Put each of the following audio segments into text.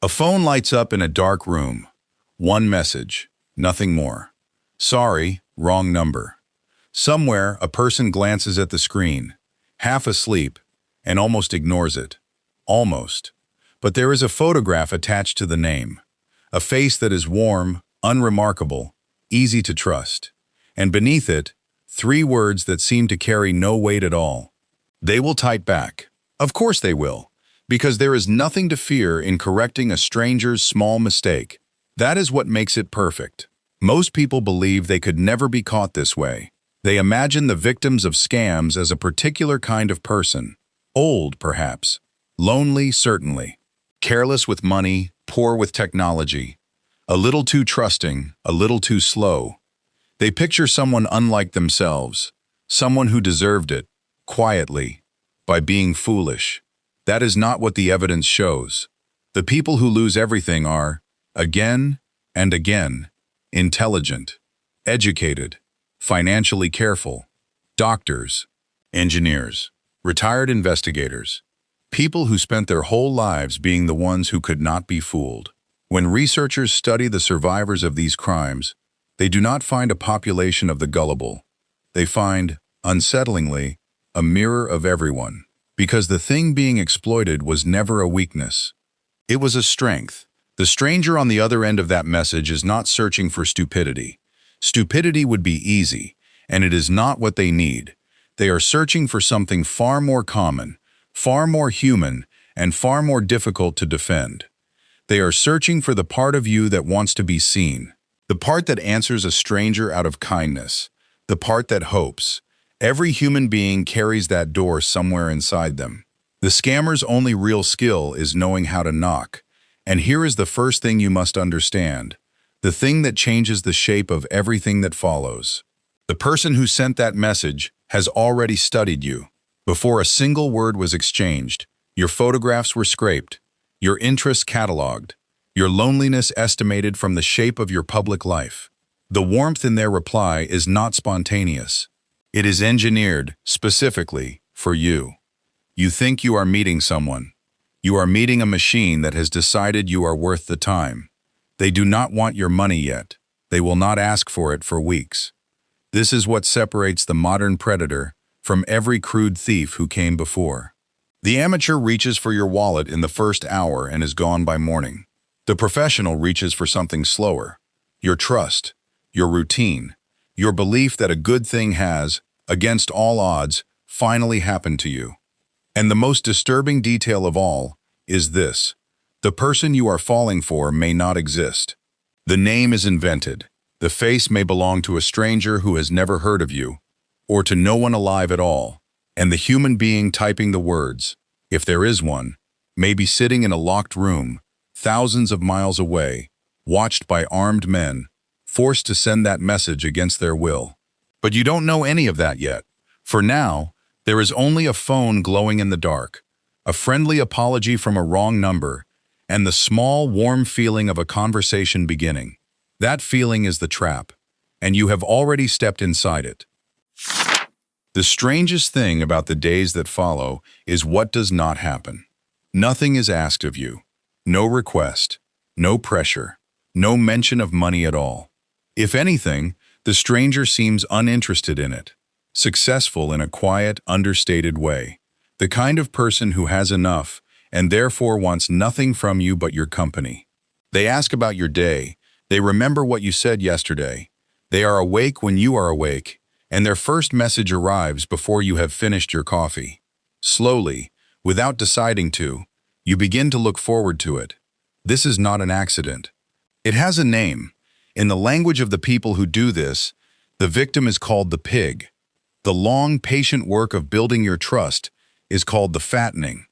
A phone lights up in a dark room. One message, nothing more. Sorry, wrong number. Somewhere, a person glances at the screen, half asleep, and almost ignores it. Almost. But there is a photograph attached to the name. A face that is warm, unremarkable, easy to trust. And beneath it, 3 words that seem to carry no weight at all. They will type back. Of course they will, because there is nothing to fear in correcting a stranger's small mistake. That is what makes it perfect. Most people believe they could never be caught this way. They imagine the victims of scams as a particular kind of person. Old, perhaps. Lonely, certainly. Careless with money, poor with technology. A little too trusting, a little too slow. They picture someone unlike themselves, someone who deserved it, quietly, by being foolish. That is not what the evidence shows. The people who lose everything are, again and again, intelligent, educated, financially careful, doctors, engineers, retired investigators, people who spent their whole lives being the ones who could not be fooled. When researchers study the survivors of these crimes, they do not find a population of the gullible. They find, unsettlingly, a mirror of everyone, because the thing being exploited was never a weakness. It was a strength. The stranger on the other end of that message is not searching for stupidity. Stupidity would be easy, and it is not what they need. They are searching for something far more common, far more human, and far more difficult to defend. They are searching for the part of you that wants to be seen, the part that answers a stranger out of kindness, the part that hopes. Every human being carries that door somewhere inside them. The scammer's only real skill is knowing how to knock. And here is the first thing you must understand, the thing that changes the shape of everything that follows. The person who sent that message has already studied you. Before a single word was exchanged, your photographs were scraped, your interests cataloged, your loneliness estimated from the shape of your public life. The warmth in their reply is not spontaneous. It is engineered, specifically, for you. You think you are meeting someone. You are meeting a machine that has decided you are worth the time. They do not want your money yet. They will not ask for it for weeks. This is what separates the modern predator from every crude thief who came before. The amateur reaches for your wallet in the first hour and is gone by morning. The professional reaches for something slower. Your trust, your routine, your belief that a good thing has, against all odds, finally happened to you. And the most disturbing detail of all is this: the person you are falling for may not exist. The name is invented. The face may belong to a stranger who has never heard of you, or to no one alive at all. And the human being typing the words, if there is one, may be sitting in a locked room, thousands of miles away, watched by armed men, forced to send that message against their will. But you don't know any of that yet. For now, there is only a phone glowing in the dark, a friendly apology from a wrong number, and the small, warm feeling of a conversation beginning. That feeling is the trap, and you have already stepped inside it. The strangest thing about the days that follow is what does not happen. Nothing is asked of you. No request, no pressure, no mention of money at all. If anything, the stranger seems uninterested in it, successful in a quiet, understated way, the kind of person who has enough and therefore wants nothing from you but your company. They ask about your day, they remember what you said yesterday, they are awake when you are awake, and their first message arrives before you have finished your coffee. Slowly, without deciding to, you begin to look forward to it. This is not an accident. It has a name. In the language of the people who do this, the victim is called the pig. The long, patient work of building your trust is called the fattening.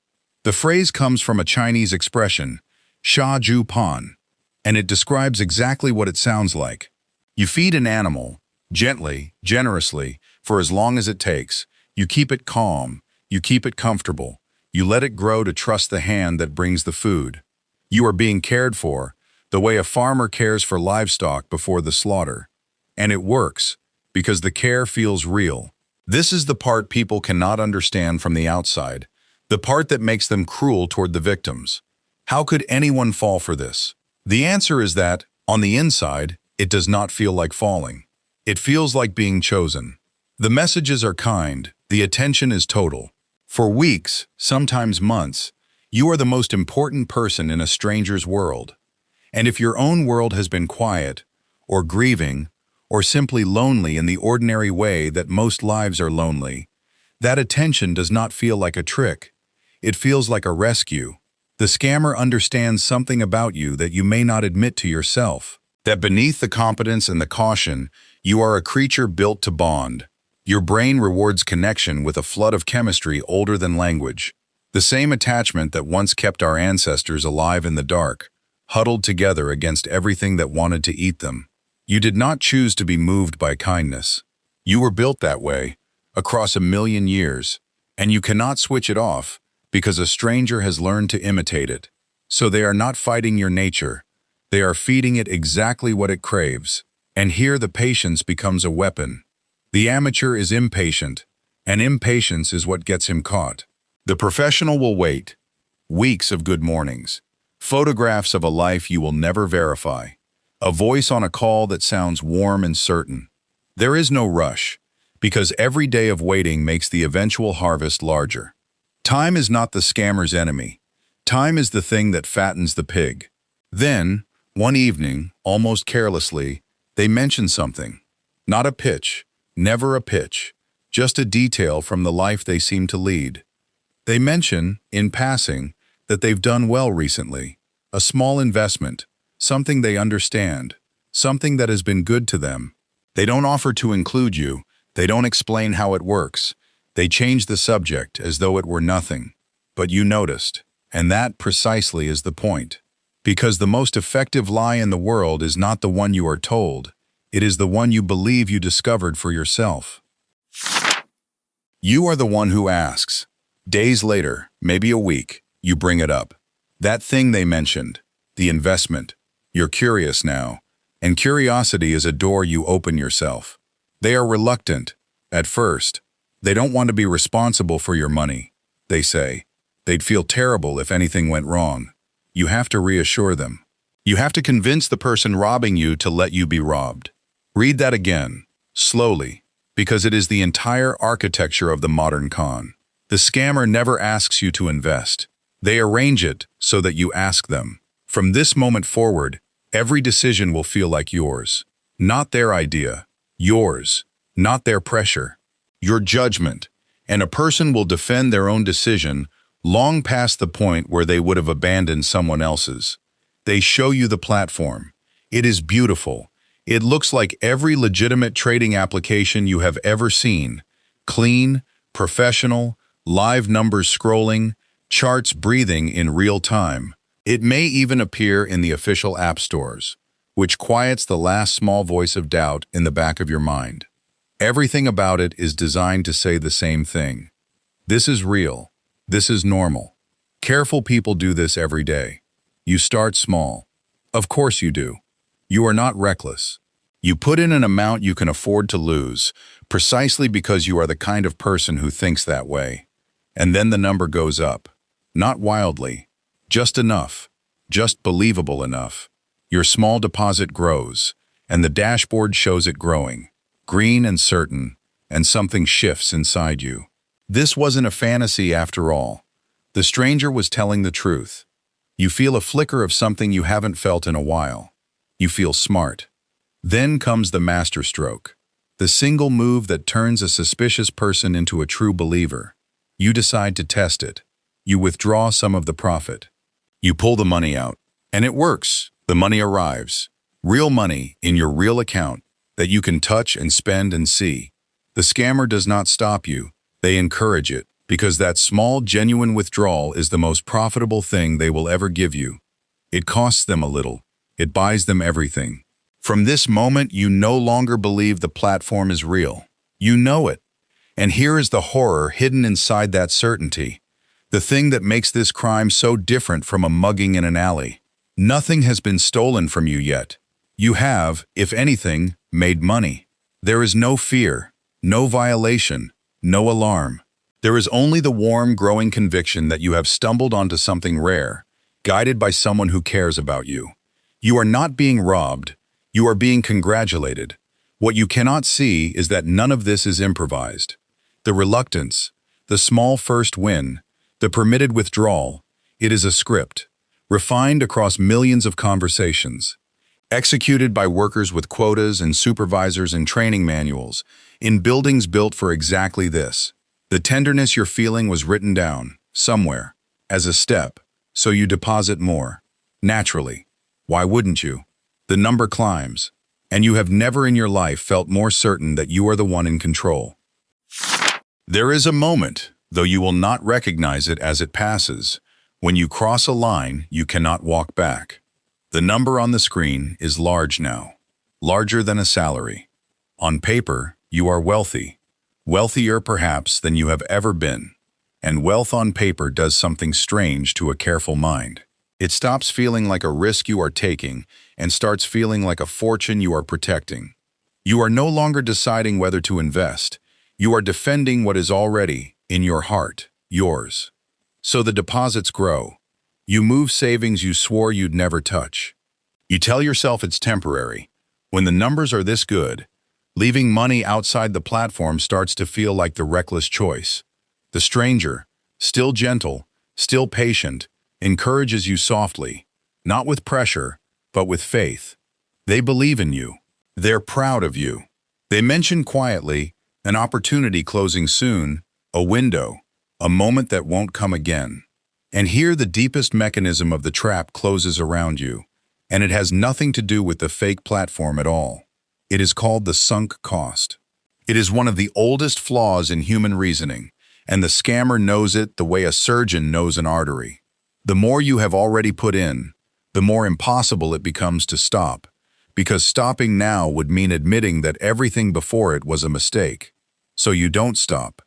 The phrase comes from a Chinese expression, sha ju pan, and it describes exactly what it sounds like. You feed an animal, gently, generously, for as long as it takes. You keep it calm, you keep it comfortable. You let it grow to trust the hand that brings the food. You are being cared for, the way a farmer cares for livestock before the slaughter. And it works, because the care feels real. This is the part people cannot understand from the outside, the part that makes them cruel toward the victims. How could anyone fall for this? The answer is that, on the inside, it does not feel like falling. It feels like being chosen. The messages are kind, the attention is total. For weeks, sometimes months, you are the most important person in a stranger's world. And if your own world has been quiet, or grieving, or simply lonely in the ordinary way that most lives are lonely, that attention does not feel like a trick. It feels like a rescue. The scammer understands something about you that you may not admit to yourself. That beneath the competence and the caution, you are a creature built to bond. Your brain rewards connection with a flood of chemistry older than language. The same attachment that once kept our ancestors alive in the dark, huddled together against everything that wanted to eat them. You did not choose to be moved by kindness. You were built that way, across a million years, and you cannot switch it off because a stranger has learned to imitate it. So they are not fighting your nature. They are feeding it exactly what it craves. And here the patience becomes a weapon. The amateur is impatient, and impatience is what gets him caught. The professional will wait. Weeks of good mornings. Photographs of a life you will never verify. A voice on a call that sounds warm and certain. There is no rush, because every day of waiting makes the eventual harvest larger. Time is not the scammer's enemy. Time is the thing that fattens the pig. Then, one evening, almost carelessly, they mention something. Not a pitch, never a pitch, just a detail from the life they seem to lead. They mention, in passing, that they've done well recently. A small investment, something they understand, something that has been good to them. They don't offer to include you. They don't explain how it works. They change the subject as though it were nothing. But you noticed, and that precisely is the point. Because the most effective lie in the world is not the one you are told. It is the one you believe you discovered for yourself. You are the one who asks. Days later, maybe a week, you bring it up. That thing they mentioned, the investment. You're curious now, and curiosity is a door you open yourself. They are reluctant, at first. They don't want to be responsible for your money, they say. They'd feel terrible if anything went wrong. You have to reassure them. You have to convince the person robbing you to let you be robbed. Read that again, slowly, because it is the entire architecture of the modern con. The scammer never asks you to invest. They arrange it so that you ask them. From this moment forward, every decision will feel like yours. Not their idea. Yours. Not their pressure. Your judgment. And a person will defend their own decision long past the point where they would have abandoned someone else's. They show you the platform. It is beautiful. It looks like every legitimate trading application you have ever seen. Clean, professional, live numbers scrolling, charts breathing in real time. It may even appear in the official app stores, which quiets the last small voice of doubt in the back of your mind. Everything about it is designed to say the same thing. This is real. This is normal. Careful people do this every day. You start small. Of course you do. You are not reckless. You put in an amount you can afford to lose, precisely because you are the kind of person who thinks that way. And then the number goes up. Not wildly. Just enough. Just believable enough. Your small deposit grows, and the dashboard shows it growing. Green and certain, and something shifts inside you. This wasn't a fantasy after all. The stranger was telling the truth. You feel a flicker of something you haven't felt in a while. You feel smart. Then comes the masterstroke, the single move that turns a suspicious person into a true believer. You decide to test it. You withdraw some of the profit. You pull the money out, and it works. The money arrives. Real money in your real account that you can touch and spend and see. The scammer does not stop you. They encourage it, because that small, genuine withdrawal is the most profitable thing they will ever give you. It costs them a little. It buys them everything. From this moment, you no longer believe the platform is real. You know it. And here is the horror hidden inside that certainty. The thing that makes this crime so different from a mugging in an alley. Nothing has been stolen from you yet. You have, if anything, made money. There is no fear, no violation, no alarm. There is only the warm, growing conviction that you have stumbled onto something rare. guided by someone who cares about you. You are not being robbed, you are being congratulated. What you cannot see is that none of this is improvised. The reluctance, the small first win, the permitted withdrawal, it is a script, refined across millions of conversations, executed by workers with quotas and supervisors and training manuals, in buildings built for exactly this. The tenderness you're feeling was written down, somewhere, as a step, so you deposit more. Naturally. Why wouldn't you? The number climbs, and you have never in your life felt more certain that you are the one in control. There is a moment, though you will not recognize it as it passes, when you cross a line you cannot walk back. The number on the screen is large now, larger than a salary. On paper, you are wealthy, wealthier perhaps than you have ever been. And wealth on paper does something strange to a careful mind. It stops feeling like a risk you are taking and starts feeling like a fortune you are protecting. You are no longer deciding whether to invest. You are defending what is already, in your heart, yours. So the deposits grow. You move savings you swore you'd never touch. You tell yourself it's temporary. When the numbers are this good, leaving money outside the platform starts to feel like the reckless choice. The stranger, still gentle, still patient, encourages you softly, not with pressure, but with faith. They believe in you. They're proud of you. They mention quietly, an opportunity closing soon, a window, a moment that won't come again. And here the deepest mechanism of the trap closes around you, and it has nothing to do with the fake platform at all. It is called the sunk cost. It is one of the oldest flaws in human reasoning, and the scammer knows it the way a surgeon knows an artery. The more you have already put in, the more impossible it becomes to stop, because stopping now would mean admitting that everything before it was a mistake. So you don't stop.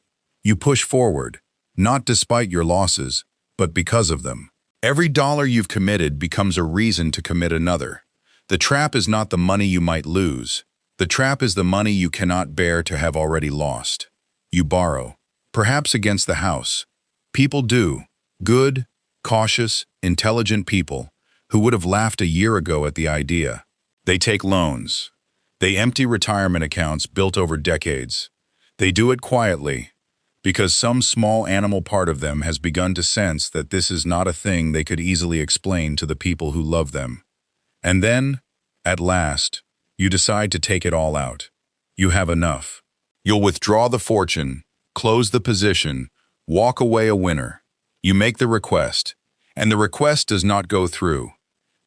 You push forward, not despite your losses, but because of them. Every dollar you've committed becomes a reason to commit another. The trap is not the money you might lose. The trap is the money you cannot bear to have already lost. You borrow, perhaps against the house. People do. Good, cautious, intelligent people who would have laughed a year ago at the idea. They take loans. They empty retirement accounts built over decades. They do it quietly, because some small animal part of them has begun to sense that this is not a thing they could easily explain to the people who love them. And then, at last, you decide to take it all out. You have enough. You'll withdraw the fortune, close the position, walk away a winner. You make the request, and the request does not go through.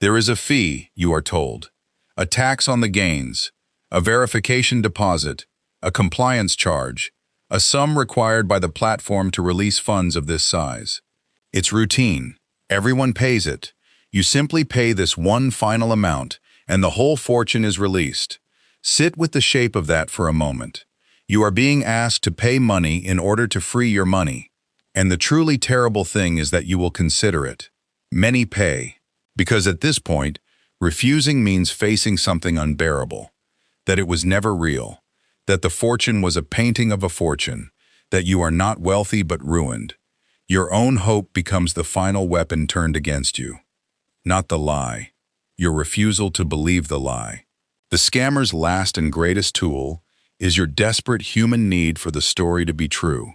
There is a fee, you are told, a tax on the gains, a verification deposit, a compliance charge, a sum required by the platform to release funds of this size. It's routine. Everyone pays it. You simply pay this one final amount, and the whole fortune is released. Sit with the shape of that for a moment. You are being asked to pay money in order to free your money. And the truly terrible thing is that you will consider it. Many pay, because at this point, refusing means facing something unbearable, that it was never real, that the fortune was a painting of a fortune, that you are not wealthy but ruined. Your own hope becomes the final weapon turned against you. Not the lie, your refusal to believe the lie. The scammer's last and greatest tool is your desperate human need for the story to be true.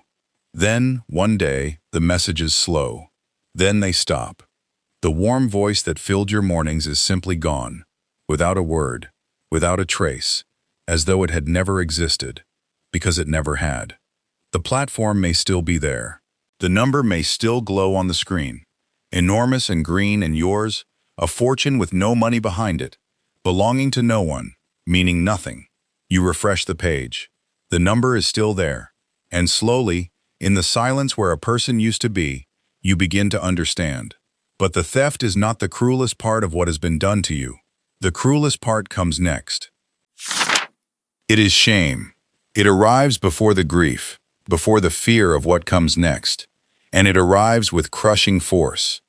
Then, one day, the messages slow. Then they stop. The warm voice that filled your mornings is simply gone, without a word, without a trace, as though it had never existed, because it never had. The platform may still be there. The number may still glow on the screen, enormous and green, and yours, a fortune with no money behind it, belonging to no one, meaning nothing. You refresh the page. The number is still there, and slowly, in the silence where a person used to be, you begin to understand. But the theft is not the cruelest part of what has been done to you. The cruelest part comes next. It is shame. It arrives before the grief, before the fear of what comes next, and it arrives with crushing force.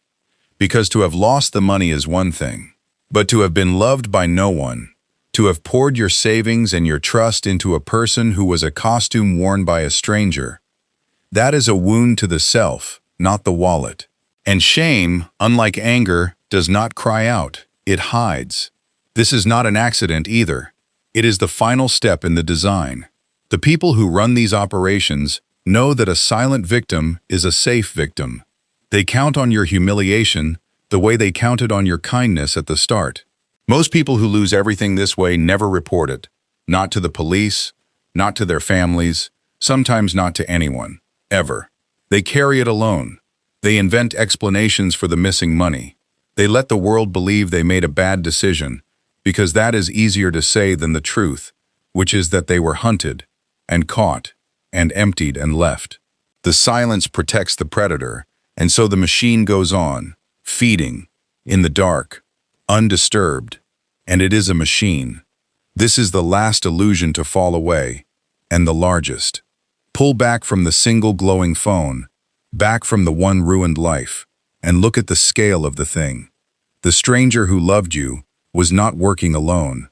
Because to have lost the money is one thing, but to have been loved by no one, to have poured your savings and your trust into a person who was a costume worn by a stranger, that is a wound to the self, not the wallet. And shame, unlike anger, does not cry out. It hides. This is not an accident either. It is the final step in the design. The people who run these operations know that a silent victim is a safe victim. They count on your humiliation the way they counted on your kindness at the start. Most people who lose everything this way never report it. Not to the police, not to their families, sometimes not to anyone, ever. They carry it alone. They invent explanations for the missing money. They let the world believe they made a bad decision, because that is easier to say than the truth, which is that they were hunted, and caught, and emptied and left. The silence protects the predator, and so the machine goes on, feeding, in the dark, undisturbed, and it is a machine. This is the last illusion to fall away, and the largest. Pull back from the single glowing phone, back from the one ruined life, and look at the scale of the thing. The stranger who loved you was not working alone.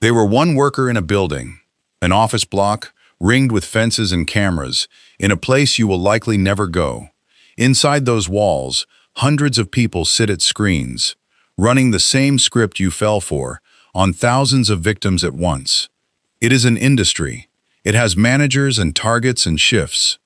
They were one worker in a building, an office block, ringed with fences and cameras, in a place you will likely never go. Inside those walls, hundreds of people sit at screens, running the same script you fell for, on thousands of victims at once. It is an industry. It has managers and targets and shifts.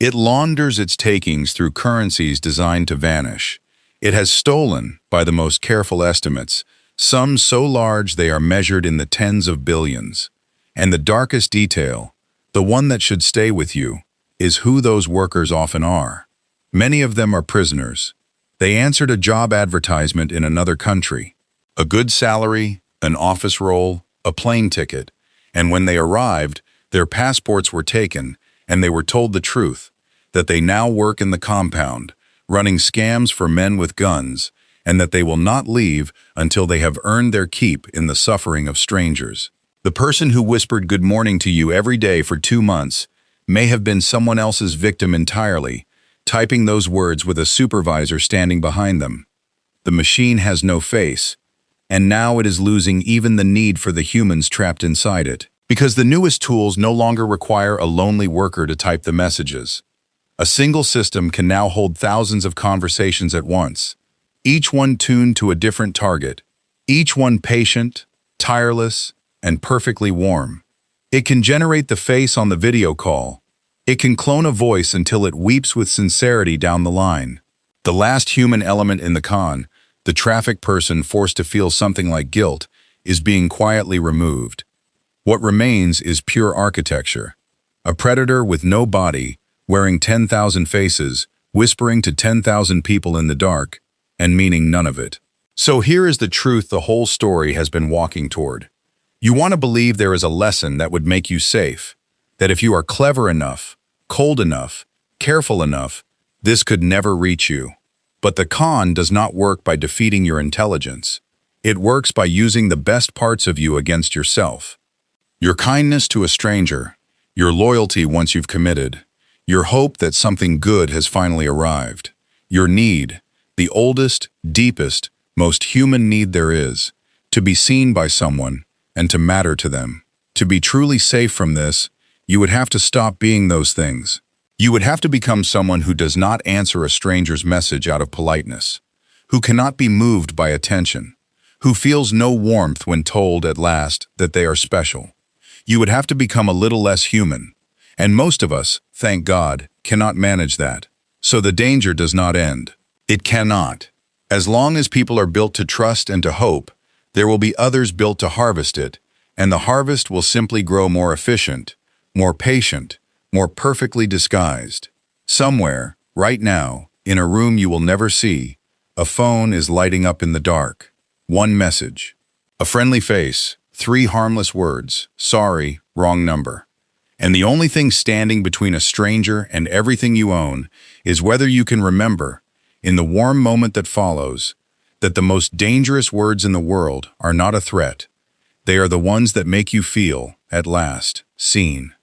It launders its takings through currencies designed to vanish. It has stolen, by the most careful estimates, sums so large they are measured in the tens of billions. And the darkest detail, the one that should stay with you, is who those workers often are. Many of them are prisoners. They answered a job advertisement in another country. A good salary, an office role, a plane ticket. And when they arrived, their passports were taken, and they were told the truth, that they now work in the compound, running scams for men with guns, and that they will not leave until they have earned their keep in the suffering of strangers. The person who whispered good morning to you every day for 2 months may have been someone else's victim entirely, typing those words with a supervisor standing behind them. The machine has no face, and now it is losing even the need for the humans trapped inside it, because the newest tools no longer require a lonely worker to type the messages. A single system can now hold thousands of conversations at once, each one tuned to a different target, each one patient, tireless, and perfectly warm. It can generate the face on the video call. It can clone a voice until it weeps with sincerity down the line. The last human element in the con, the traffic person forced to feel something like guilt, is being quietly removed. What remains is pure architecture. A predator with no body, wearing 10,000 faces, whispering to 10,000 people in the dark, and meaning none of it. So here is the truth the whole story has been walking toward. You want to believe there is a lesson that would make you safe, that if you are clever enough, cold enough, careful enough, this could never reach you. But the con does not work by defeating your intelligence. It works by using the best parts of you against yourself. Your kindness to a stranger, your loyalty once you've committed, your hope that something good has finally arrived, your need, the oldest, deepest, most human need there is, to be seen by someone and to matter to them. To be truly safe from this, you would have to stop being those things. You would have to become someone who does not answer a stranger's message out of politeness, who cannot be moved by attention, who feels no warmth when told at last that they are special. You would have to become a little less human, and most of us, thank God, cannot manage that. So the danger does not end. It cannot. As long as people are built to trust and to hope, there will be others built to harvest it, and the harvest will simply grow more efficient, more patient, more perfectly disguised. Somewhere, right now, in a room you will never see, a phone is lighting up in the dark. One message. A friendly face, 3 harmless words, sorry, wrong number. And the only thing standing between a stranger and everything you own is whether you can remember, in the warm moment that follows, that the most dangerous words in the world are not a threat. They are the ones that make you feel, at last, seen.